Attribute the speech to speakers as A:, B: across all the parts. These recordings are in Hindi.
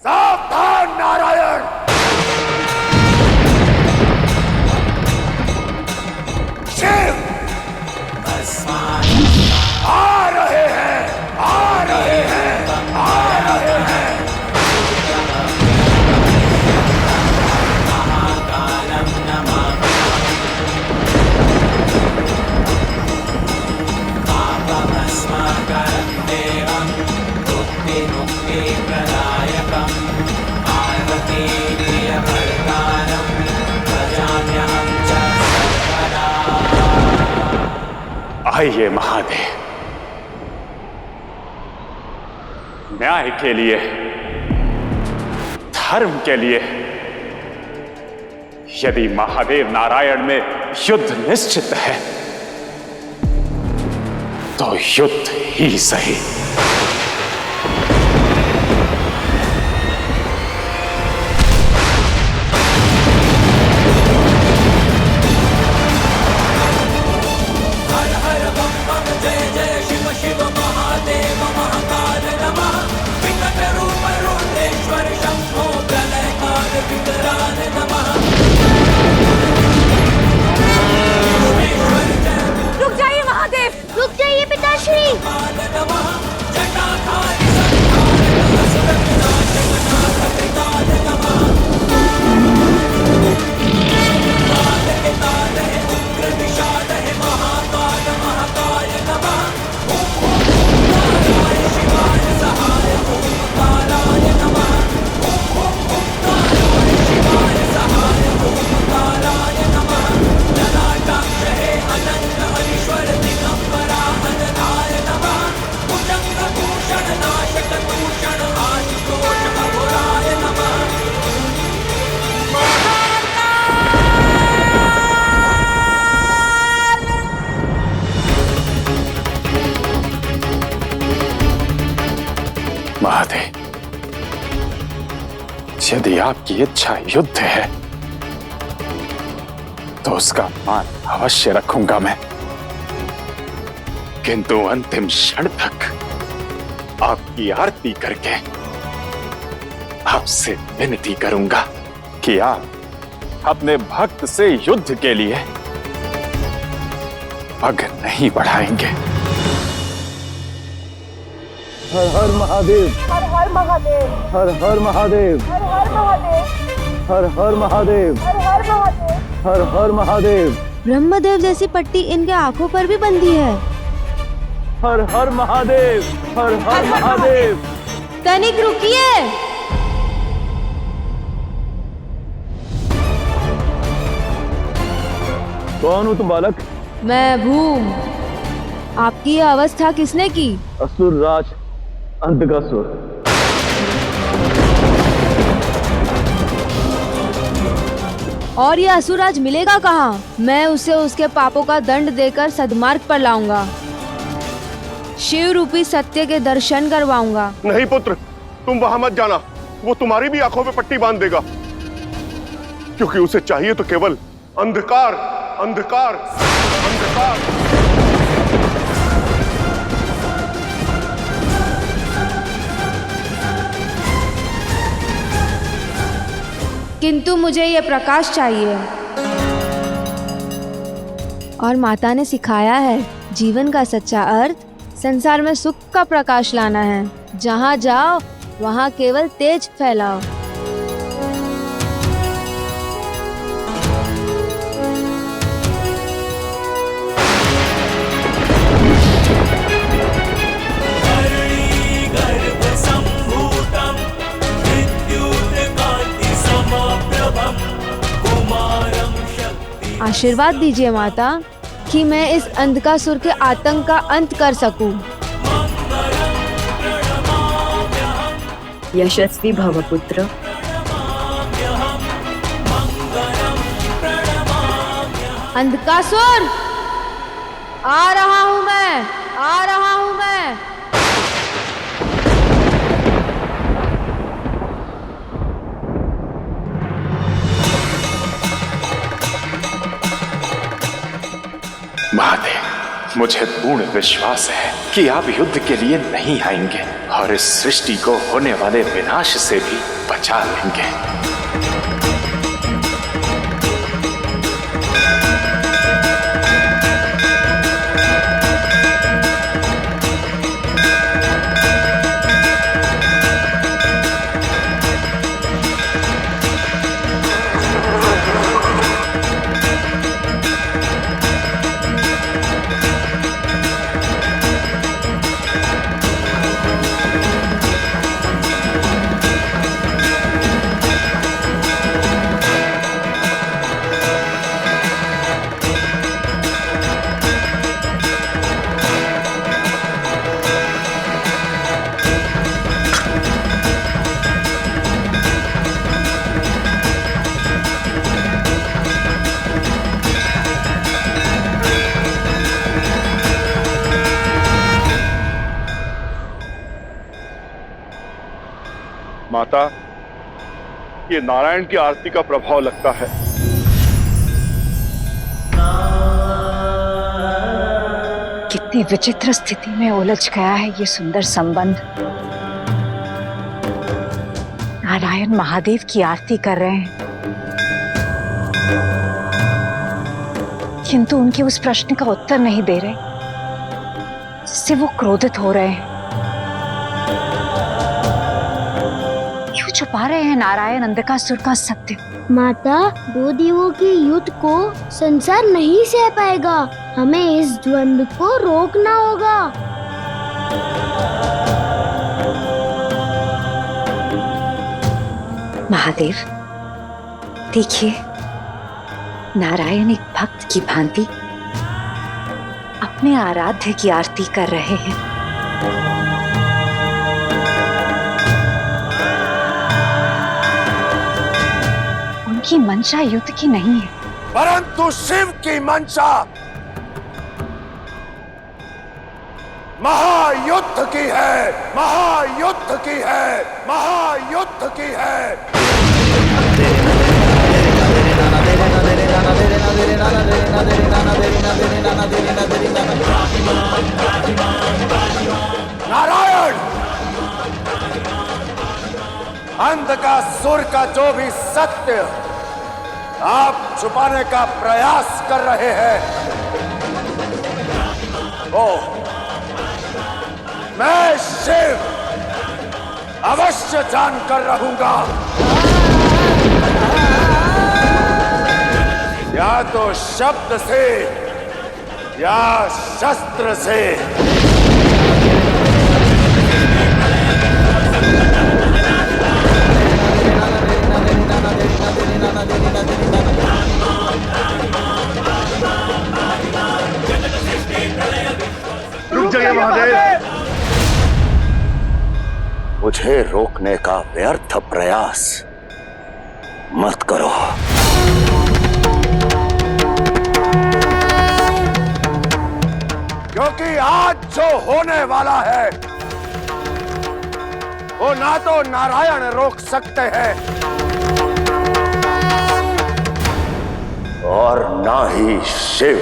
A: सावधान नारायण, शिव आ रहे हैं, आ रहे हैं, आ रहे हैं।
B: आइए महादेव, न्याय के लिए, धर्म के लिए। यदि महादेव नारायण में युद्ध निश्चित है तो युद्ध ही सही।
C: रुक जाइए महादेव, रुक जाइए पिताश्री।
B: महादेव, यदि आपकी इच्छा युद्ध है तो उसका मान अवश्य रखूंगा मैं, किंतु अंतिम क्षण तक आपकी आरती करके आपसे विनती करूंगा कि आप अपने भक्त से युद्ध के लिए पग नहीं बढ़ाएंगे।
D: हर हर महादेव,
C: हर हर महादेव,
D: हर हर महादेव,
C: हर हर महादेव,
D: हर हर महादेव,
C: हर हर महादेव।
D: हर हर महादेव,
E: ब्रह्मदेव जैसी पट्टी इनके आंखों पर भी बंधी है।
D: हर हर महादेव, हर हर महादेव।
E: तनिक रुकिए।
D: कौन हो तुम बालक?
E: मैं भूम। आपकी यह अवस्था किसने की?
D: असुर राज अंधकासुर।
E: और ये असुर आज मिलेगा कहाँ? मैं उसे उसके पापों का दंड देकर सद्मार्ग पर लाऊंगा, शिव रूपी सत्य के दर्शन करवाऊंगा।
A: नहीं पुत्र, तुम वहां मत जाना, वो तुम्हारी भी आंखों पे पट्टी बांध देगा, क्योंकि उसे चाहिए तो केवल अंधकार, अंधकार, अंधकार।
E: किंतु मुझे ये प्रकाश चाहिए। और माता ने सिखाया है, जीवन का सच्चा अर्थ संसार में सुख का प्रकाश लाना है। जहाँ जाओ वहाँ केवल तेज फैलाओ। आशीर्वाद दीजिए माता कि मैं इस अंधकासुर के आतंक का अंत कर सकूं।
F: यशस्वी भव पुत्र।
E: अंधकासुर, आ रहा हूं मैं, आ रहा हूं मैं।
B: महादेव, मुझे पूर्ण विश्वास है कि आप युद्ध के लिए नहीं आएंगे और इस सृष्टि को होने वाले विनाश से भी बचा लेंगे।
A: माता, ये नारायण की आरती का प्रभाव लगता है।
F: कितनी विचित्र स्थिति में उलझ गया है ये सुंदर संबंध। नारायण महादेव की आरती कर रहे हैं, किंतु उनके उस प्रश्न का उत्तर नहीं दे रहे, जिससे वो क्रोधित हो रहे हैं। क्यों छुपा रहे हैं नारायण अंधकासुर का सत्य?
C: माता, दो देवों के युद्ध को संसार नहीं सह पाएगा। हमें इस द्वंद्व को रोकना होगा।
F: महादेव, देखिए, नारायण एक भक्त की भांति अपने आराध्य की आरती कर रहे हैं। उनकी मंशा युद्ध की नहीं है,
G: परंतु शिव की मंशा महायुद्ध की है, महायुद्ध की है, महायुद्ध की है। नारायण, अंधकासुर का जो भी सत्य आप छुपाने का प्रयास कर रहे हैं, वो मैं शिव अवश्य जानकर रहूंगा। या तो शब्द से या शस्त्र से।
A: रुक जाइए महादेव।
G: मुझे रोकने का व्यर्थ प्रयास मत करो। क्योंकि आज जो होने वाला है वो ना तो नारायण रोक सकते हैं और ना ही शिव।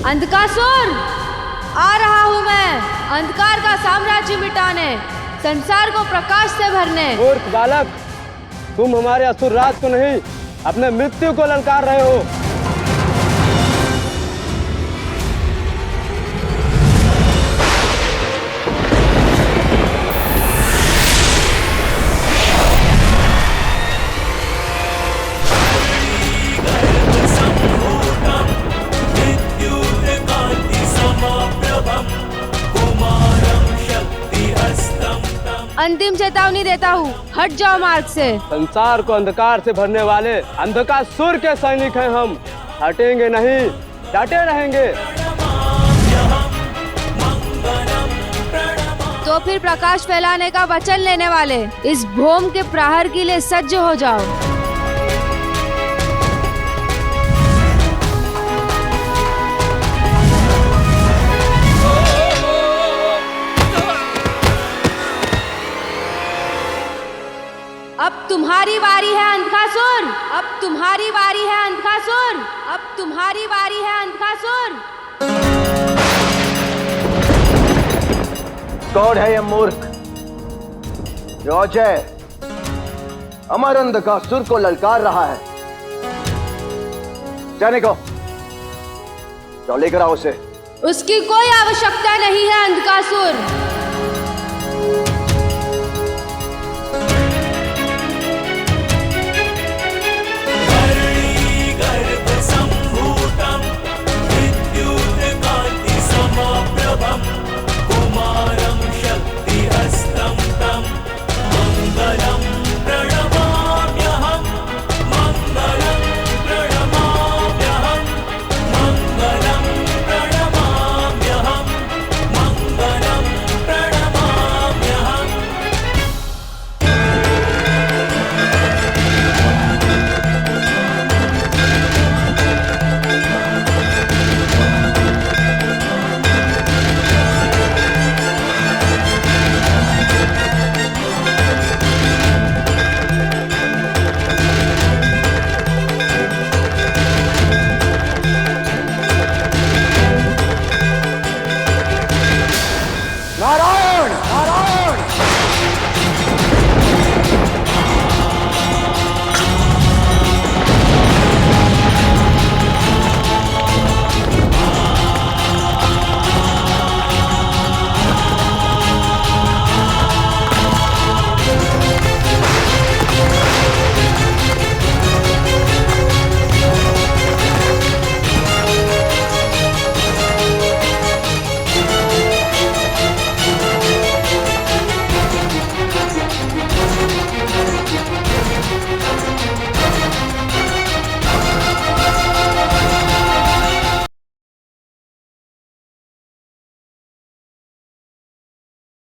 E: अंधकासुर, आ रहा हूँ मैं अंधकार का साम्राज्य मिटाने, संसार को प्रकाश से भरने।
D: मूर्ख बालक, तुम हमारे असुर राज को नहीं, अपने मृत्यु को ललकार रहे हो।
E: अंतिम चेतावनी देता हूँ, हट जाओ मार्ग से।
D: संसार को अंधकार से भरने वाले अंधकासुर के सैनिक हैं हम, हटेंगे नहीं, डटे रहेंगे।
E: तो फिर प्रकाश फैलाने का वचन लेने वाले इस भौम के प्रहार के लिए सज्ज हो जाओ। अब तुम्हारी वारी है अंधकासुर, अब तुम्हारी वारी है अंधकासुर, अब तुम्हारी वारी है अंधकासुर।
H: कौन है यह मूर्ख जो अजय अमर अंधकासुर को ललकार रहा है? जाने को जाओ, लेकर आओ उसे।
E: उसकी कोई आवश्यकता नहीं है अंधकासुर।
H: नारायण